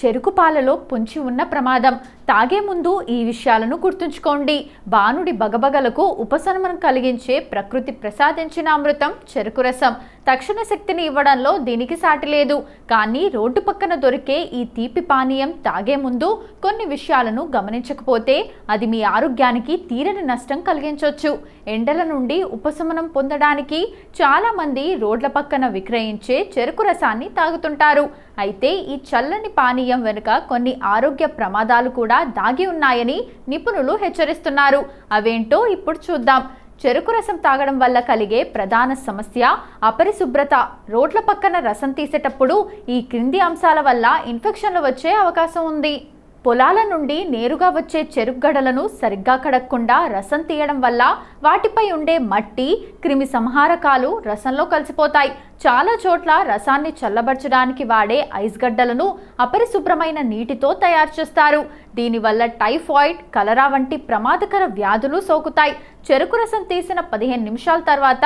చెరుకు పాలలో పొంచి ఉన్న ప్రమాదం. తాగే ముందు ఈ విషయాలను గుర్తుంచుకోండి. బాణుడి బగబగలకు ఉపశమనం కలిగించే ప్రకృతి ప్రసాదించిన అమృతం చెరుకు రసం. తక్షణ శక్తిని ఇవ్వడంలో దీనికి సాటి లేదు. కానీ రోడ్డు పక్కన దొరికే ఈ తీపి పానీయం తాగే ముందు కొన్ని విషయాలను గమనించకపోతే అది మీ ఆరోగ్యానికి తీరని నష్టం కలిగించవచ్చు. ఎండల నుండి ఉపశమనం పొందడానికి చాలా మంది రోడ్ల పక్కన విక్రయించే చెరుకు రసాన్ని తాగుతుంటారు. అయితే ఈ చల్లని పానీయం వెనుక కొన్ని ఆరోగ్య ప్రమాదాలు కూడా దాగి ఉన్నాయని నిపుణులు హెచ్చరిస్తున్నారు. అవేంటో ఇప్పుడు చూద్దాం. చెరుకు రసం తాగడం వల్ల కలిగే ప్రధాన సమస్య అపరిశుభ్రత. రోడ్ల పక్కన రసం తీసేటప్పుడు ఈ క్రింది అంశాల వల్ల ఇన్ఫెక్షన్లు వచ్చే అవకాశం ఉంది. పొలాల నుండి నేరుగా వచ్చే చెరుకుగడలను సరిగ్గా కడగకుండా రసం తీయడం వల్ల వాటిపై ఉండే మట్టి, క్రిమి సంహారకాలు రసంలో కలిసిపోతాయి. చాలా చోట్ల రసాన్ని చల్లబరచడానికి వాడే ఐస్ గడ్డలను అపరిశుభ్రమైన నీటితో తయారు చేస్తారు. దీనివల్ల టైఫాయిడ్, కలరా వంటి ప్రమాదకర వ్యాధులు సోకుతాయి. చెరుకు రసం తీసిన 15 నిమిషాల తర్వాత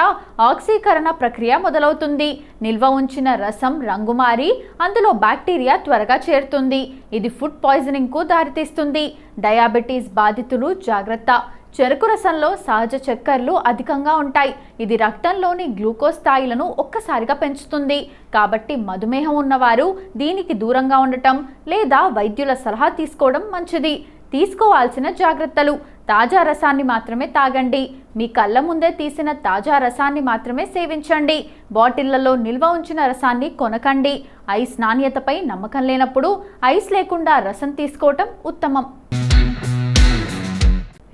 ఆక్సీకరణ ప్రక్రియ మొదలవుతుంది. నిల్వ ఉంచిన రసం రంగు మారి అందులో బ్యాక్టీరియా త్వరగా చేరుతుంది. ఇది ఫుడ్ పాయిజనింగ్కు దారితీస్తుంది. డయాబెటీస్ బాధితులు జాగ్రత్త. చెరుకు రసంలో సహజ చక్కెరలు అధికంగా ఉంటాయి. ఇది రక్తంలోని గ్లూకోజ్ స్థాయిలను ఒక్కసారిగా పెంచుతుంది. కాబట్టి మధుమేహం ఉన్నవారు దీనికి దూరంగా ఉండటం లేదా వైద్యుల సలహా తీసుకోవడం మంచిది. తీసుకోవాల్సిన జాగ్రత్తలు: తాజా రసాన్ని మాత్రమే తాగండి. మీ కళ్ళ ముందే తీసిన తాజా రసాన్ని మాత్రమే సేవించండి. బాటిళ్లలో నిల్వ ఉంచిన రసాన్ని కొనకండి. ఐస్ నాణ్యతపై నమ్మకం లేనప్పుడు ఐస్ లేకుండా రసం తీసుకోవటం ఉత్తమం.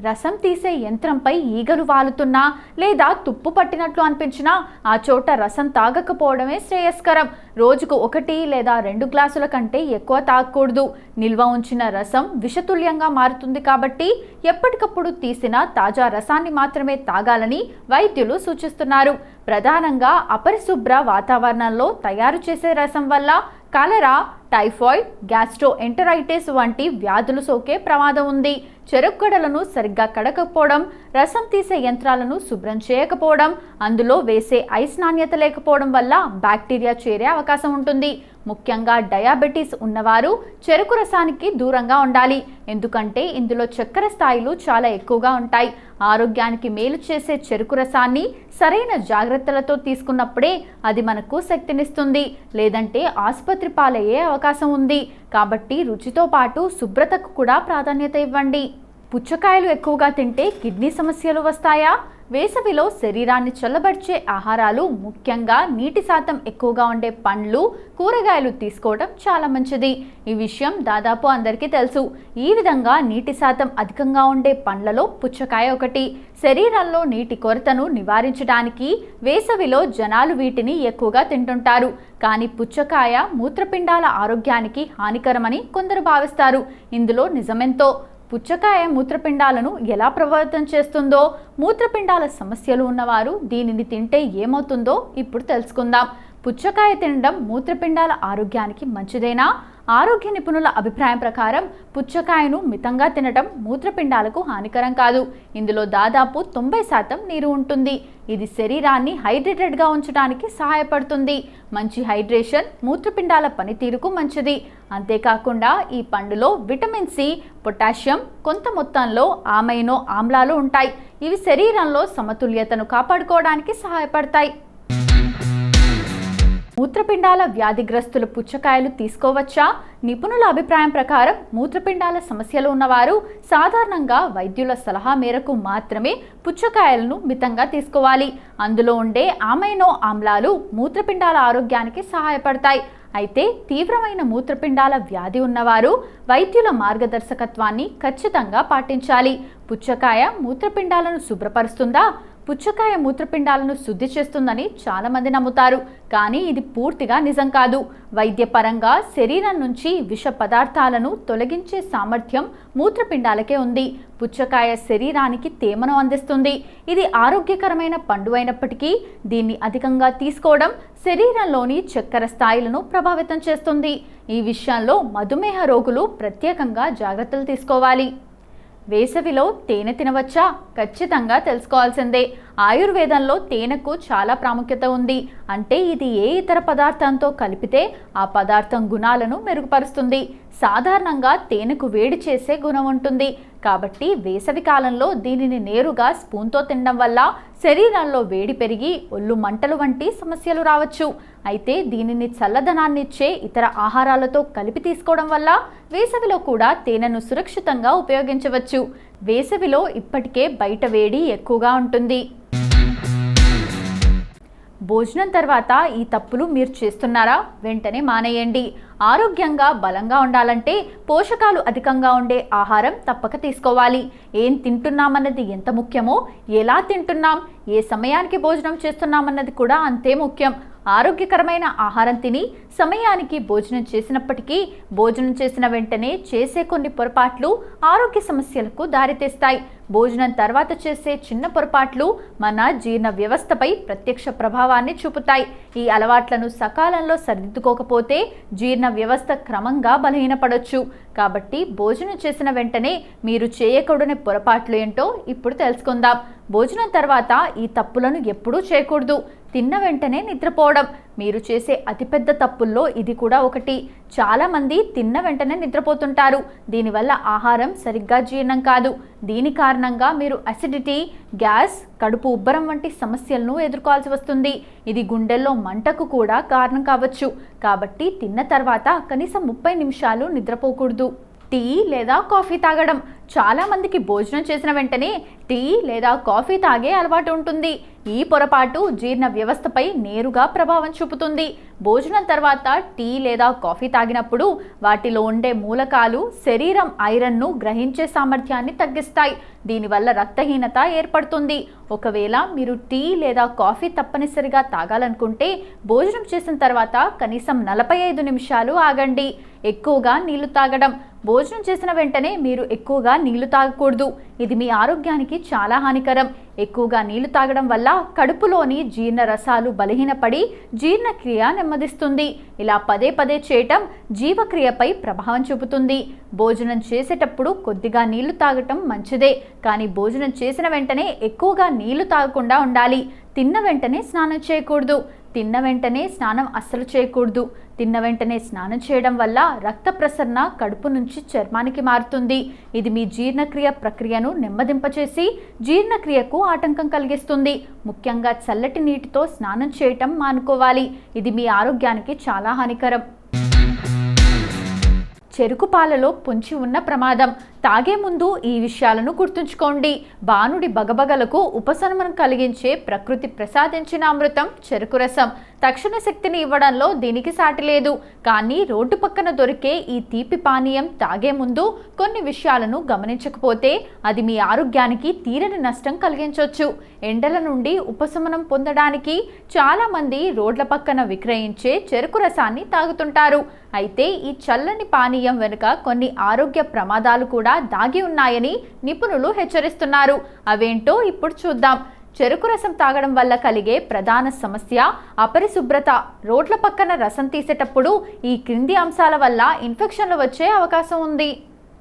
రసం తీసే యంత్రంపై ఈగలు వాలుతున్నా లేదా తుప్పు పట్టినట్లు అనిపించినా ఆ చోట రసం తాగకపోవడమే శ్రేయస్కరం. రోజుకు 1 లేదా 2 గ్లాసుల కంటే ఎక్కువ తాగకూడదు. నిల్వ ఉంచిన రసం విషతుల్యంగా మారుతుంది కాబట్టి ఎప్పటికప్పుడు తీసిన తాజా రసాన్ని మాత్రమే తాగాలని వైద్యులు సూచిస్తున్నారు. ప్రధానంగా అపరిశుభ్ర వాతావరణంలో తయారు చేసే రసం వల్ల కలరా, టైఫాయిడ్, గ్యాస్ట్రోఎంటరైటిస్ వంటి వ్యాధులు సోకే ప్రమాదం ఉంది. చెరుకుగడలను సరిగ్గా కడగకపోవడం, రసం తీసే యంత్రాలను శుభ్రం చేయకపోవడం, అందులో వేసే ఐస్ నాణ్యత లేకపోవడం వల్ల బ్యాక్టీరియా చేరే అవకాశం ఉంటుంది. ముఖ్యంగా డయాబెటీస్ ఉన్నవారు చెరుకు రసానికి దూరంగా ఉండాలి. ఎందుకంటే ఇందులో చక్కెర స్థాయిలు చాలా ఎక్కువగా ఉంటాయి. ఆరోగ్యానికి మేలు చేసే చెరుకు రసాన్ని సరైన జాగ్రత్తలతో తీసుకున్నప్పుడే అది మనకు శక్తినిస్తుంది. లేదంటే ఆసుపత్రి పాలయ్యే అవకాశం ఉంది. కాబట్టి రుచితో పాటు శుభ్రతకు కూడా ప్రాధాన్యత ఇవ్వండి. పుచ్చకాయలు ఎక్కువగా తింటే కిడ్నీ సమస్యలు వస్తాయా? వేసవిలో శరీరాన్ని చల్లబరిచే ఆహారాలు, ముఖ్యంగా నీటి శాతం ఎక్కువగా ఉండే పండ్లు, కూరగాయలు తీసుకోవడం చాలా మంచిది. ఈ విషయం దాదాపు అందరికీ తెలుసు. ఈ విధంగా నీటి శాతం అధికంగా ఉండే పండ్లలో పుచ్చకాయ ఒకటి. శరీరంలో నీటి కొరతను నివారించడానికి వేసవిలో జనాలు వీటిని ఎక్కువగా తింటుంటారు. కానీ పుచ్చకాయ మూత్రపిండాల ఆరోగ్యానికి హానికరమని కొందరు భావిస్తారు. ఇందులో నిజమెంతో? పుచ్చకాయ మూత్రపిండాలను ఎలా ప్రభావితం చేస్తుందో, మూత్రపిండాల సమస్యలు ఉన్నవారు దీనిని తింటే ఏమవుతుందో ఇప్పుడు తెలుసుకుందాం. పుచ్చకాయ తినడం మూత్రపిండాల ఆరోగ్యానికి మంచిదేనా? ఆరోగ్య నిపుణుల అభిప్రాయం ప్రకారం పుచ్చకాయను మితంగా తినడం మూత్రపిండాలకు హానికరం కాదు. ఇందులో దాదాపు 90% నీరు ఉంటుంది. ఇది శరీరాన్ని హైడ్రేటెడ్గా ఉంచడానికి సహాయపడుతుంది. మంచి హైడ్రేషన్ మూత్రపిండాల పనితీరుకు మంచిది. అంతేకాకుండా ఈ పండులో విటమిన్ సి, పొటాషియం, కొంత మొత్తంలో అమైనో ఆమ్లాలు ఉంటాయి. ఇవి శరీరంలో సమతుల్యతను కాపాడుకోవడానికి సహాయపడతాయి. మూత్రపిండాల వ్యాధిగ్రస్తులు పుచ్చకాయలు తీసుకోవచ్చా? నిపుణుల అభిప్రాయం ప్రకారం మూత్రపిండాల సమస్యలు ఉన్నవారు సాధారణంగా వైద్యుల సలహా మేరకు మాత్రమే పుచ్చకాయలను మితంగా తీసుకోవాలి. అందులో ఉండే అమైనో ఆమ్లాలు మూత్రపిండాల ఆరోగ్యానికి సహాయపడతాయి. అయితే తీవ్రమైన మూత్రపిండాల వ్యాధి ఉన్నవారు వైద్యుల మార్గదర్శకత్వాన్ని ఖచ్చితంగా పాటించాలి. పుచ్చకాయ మూత్రపిండాలను శుభ్రపరుస్తుందా? పుచ్చకాయ మూత్రపిండాలను శుద్ధి చేస్తుందని చాలామంది నమ్ముతారు. కానీ ఇది పూర్తిగా నిజం కాదు. వైద్యపరంగా శరీరం నుంచి విష పదార్థాలను తొలగించే సామర్థ్యం మూత్రపిండాలకే ఉంది. పుచ్చకాయ శరీరానికి తేమను అందిస్తుంది. ఇది ఆరోగ్యకరమైన పండు అయినప్పటికీ దీన్ని అధికంగా తీసుకోవడం శరీరంలోని చక్కెర స్థాయిలను ప్రభావితం చేస్తుంది. ఈ విషయంలో మధుమేహ రోగులు ప్రత్యేకంగా జాగ్రత్తలు తీసుకోవాలి. వేసవిలో తేనె తినవచ్చా? ఖచ్చితంగా తెలుసుకోవాల్సిందే. ఆయుర్వేదంలో తేనెకు చాలా ప్రాముఖ్యత ఉంది. అంటే ఇది ఏ ఇతర పదార్థంతో కలిపితే ఆ పదార్థం గుణాలను మెరుగుపరుస్తుంది. సాధారణంగా తేనెకు వేడి చేసే గుణం ఉంటుంది. కాబట్టి వేసవి కాలంలో దీనిని నేరుగా స్పూన్తో తినడం వల్ల శరీరంలో వేడి పెరిగి ఒళ్ళు మంటలు వంటి సమస్యలు రావచ్చు. అయితే దీనిని చల్లదనాన్నిచ్చే ఇతర ఆహారాలతో కలిపి తీసుకోవడం వల్ల వేసవిలో కూడా తేనెను సురక్షితంగా ఉపయోగించవచ్చు. వేసవిలో ఇప్పటికే బయట వేడి ఎక్కువగా ఉంటుంది. భోజనం తర్వాత ఈ తప్పులు మీరు చేస్తున్నారా? వెంటనే మానేయండి. ఆరోగ్యంగా బలంగా ఉండాలంటే పోషకాలు అధికంగా ఉండే ఆహారం తప్పక తీసుకోవాలి. ఏం తింటున్నామన్నది ఎంత ముఖ్యమో, ఎలా తింటున్నాం, ఏ సమయానికి భోజనం చేస్తున్నామన్నది కూడా అంతే ముఖ్యం. ఆరోగ్యకరమైన ఆహారం తిని సమయానికి భోజనం చేసినప్పటికీ భోజనం చేసిన వెంటనే చేసే కొన్ని పొరపాట్లు ఆరోగ్య సమస్యలకు దారితీస్తాయి. భోజనం తర్వాత చేసే చిన్న పొరపాట్లు మన జీర్ణ వ్యవస్థపై ప్రత్యక్ష ప్రభావాన్ని చూపుతాయి. ఈ అలవాట్లను సకాలంలో సరిదిద్దుకోకపోతే జీర్ణ వ్యవస్థ క్రమంగా బలహీనపడవచ్చు. కాబట్టి భోజనం చేసిన వెంటనే మీరు చేయకూడని పొరపాట్లు ఏంటో ఇప్పుడు తెలుసుకుందాం. భోజనం తర్వాత ఈ తప్పులను ఎప్పుడూ చేయకూడదు. తిన్న వెంటనే నిద్రపోవడం మీరు చేసే అతిపెద్ద తప్పుల్లో ఇది కూడా ఒకటి. చాలామంది తిన్న వెంటనే నిద్రపోతుంటారు. దీనివల్ల ఆహారం సరిగ్గా జీర్ణం కాదు. దీని కారణంగా మీరు అసిడిటీ, గ్యాస్, కడుపు ఉబ్బరం వంటి సమస్యలను ఎదుర్కోవాల్సి వస్తుంది. ఇది గుండెల్లో మంటకు కూడా కారణం కావచ్చు. కాబట్టి తిన్న తర్వాత కనీసం 30 నిమిషాలు నిద్రపోకూడదు. టీ లేదా కాఫీ తాగడం. చాలామందికి భోజనం చేసిన వెంటనే టీ లేదా కాఫీ తాగే అలవాటు ఉంటుంది. ఈ పొరపాటు జీర్ణ వ్యవస్థపై నేరుగా ప్రభావం చూపుతుంది. భోజనం తర్వాత టీ లేదా కాఫీ తాగినప్పుడు వాటిలో ఉండే మూలకాలు శరీరం ఐరన్ను గ్రహించే సామర్థ్యాన్ని తగ్గిస్తాయి. దీనివల్ల రక్తహీనత ఏర్పడుతుంది. ఒకవేళ మీరు టీ లేదా కాఫీ తప్పనిసరిగా తాగాలనుకుంటే భోజనం చేసిన తర్వాత కనీసం 45 నిమిషాలు ఆగండి. ఎక్కువగా నీళ్లు తాగడం. భోజనం చేసిన వెంటనే మీరు ఎక్కువగా నీళ్లు తాగకూడదు. ఇది మీ ఆరోగ్యానికి చాలా హానికరం. ఎక్కువగా నీళ్లు తాగడం వల్ల కడుపులోని జీర్ణ రసాలు బలహీనపడి జీర్ణక్రియ నెమ్మదిస్తుంది. ఇలా పదే పదే చేయటం జీవక్రియపై ప్రభావం చూపుతుంది. భోజనం చేసేటప్పుడు కొద్దిగా నీళ్లు తాగటం మంచిదే, కానీ భోజనం చేసిన వెంటనే ఎక్కువగా నీళ్లు తాగకుండా ఉండాలి. తిన్న వెంటనే స్నానం చేయకూడదు. తిన్న వెంటనే స్నానం అస్సలు చేయకూడదు. తిన్న వెంటనే స్నానం చేయడం వల్ల రక్త ప్రసరణ కడుపు నుంచి చర్మానికి మారుతుంది. ఇది మీ జీర్ణక్రియ ప్రక్రియను నెమ్మదింపచేసి జీర్ణక్రియకు ఆటంకం కలిగిస్తుంది. ముఖ్యంగా చల్లటి నీటితో స్నానం చేయటం మానుకోవాలి. ఇది మీ ఆరోగ్యానికి చాలా హానికరం. చెరుకు పాలలో పొంచి ఉన్న ప్రమాదం. తాగే ముందు ఈ విషయాలను గుర్తుంచుకోండి. బాణుడి బగబగలకు ఉపశమనం కలిగించే ప్రకృతి ప్రసాదించిన అమృతం చెరుకు రసం. తక్షణ శక్తిని ఇవ్వడంలో దీనికి సాటి లేదు. కానీ రోడ్డు పక్కన దొరికే ఈ తీపి పానీయం తాగే ముందు కొన్ని విషయాలను గమనించకపోతే అది మీ ఆరోగ్యానికి తీరని నష్టం కలిగించవచ్చు. ఎండల నుండి ఉపశమనం పొందడానికి చాలామంది రోడ్ల పక్కన విక్రయించే చెరుకు రసాన్ని తాగుతుంటారు. అయితే ఈ చల్లని పానీయం వెనుక కొన్ని ఆరోగ్య ప్రమాదాలు కూడా దాగి ఉన్నాయని నిపుణులు హెచ్చరిస్తున్నారు. అవేంటో ఇప్పుడు చూద్దాం. చెరుకు రసం తాగడం వల్ల కలిగే ప్రధాన సమస్య అపరిశుభ్రత. రోడ్ల పక్కన రసం తీసేటప్పుడు ఈ క్రింది అంశాల వల్ల ఇన్ఫెక్షన్లు వచ్చే అవకాశం ఉంది.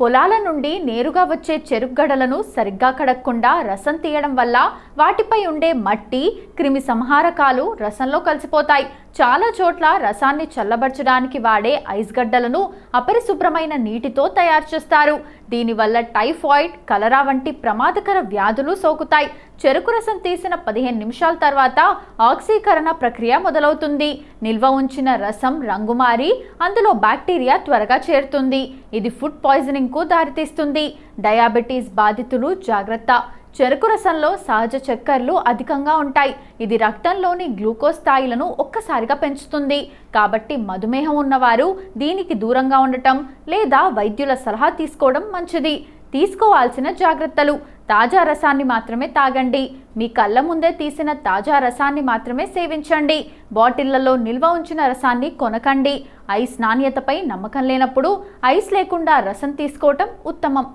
పొలాల నుండి నేరుగా వచ్చే చెరుకు గడలను సరిగ్గా కడగకుండా రసం తీయడం వల్ల వాటిపై ఉండే మట్టి, క్రిమి సంహారకాలు రసంలో కలిసిపోతాయి. చాలా చోట్ల రసాన్ని చల్లబరచడానికి వాడే ఐస్ గడ్డలను అపరిశుభ్రమైన నీటితో తయారు చేస్తారు. దీనివల్ల టైఫాయిడ్, కలరా వంటి ప్రమాదకర వ్యాధులు సోకుతాయి. చెరుకు రసం తీసిన 15 నిమిషాల తర్వాత ఆక్సీకరణ ప్రక్రియ మొదలవుతుంది. నిల్వ ఉంచిన రసం రంగు మారి అందులో బ్యాక్టీరియా త్వరగా చేరుతుంది. ఇది ఫుడ్ పాయిజనింగ్కు దారితీస్తుంది. డయాబెటీస్ బాధితులు జాగ్రత్త. చెరుకు రసంలో సహజ చక్కెరలు అధికంగా ఉంటాయి. ఇది రక్తంలోని గ్లూకోజ్ స్థాయిలను ఒక్కసారిగా పెంచుతుంది. కాబట్టి మధుమేహం ఉన్నవారు దీనికి దూరంగా ఉండటం లేదా వైద్యుల సలహా తీసుకోవడం మంచిది. తీసుకోవాల్సిన జాగ్రత్తలు. తాజా రసాన్ని మాత్రమే తాగండి. మీ కళ్ళ ముందే తీసిన తాజా రసాన్ని మాత్రమే సేవించండి. బాటిళ్లలో నిల్వ ఉంచిన రసాన్ని కొనకండి. ఐస్ నాణ్యతపై నమ్మకం లేనప్పుడు ఐస్ లేకుండా రసం తీసుకోవటం ఉత్తమం.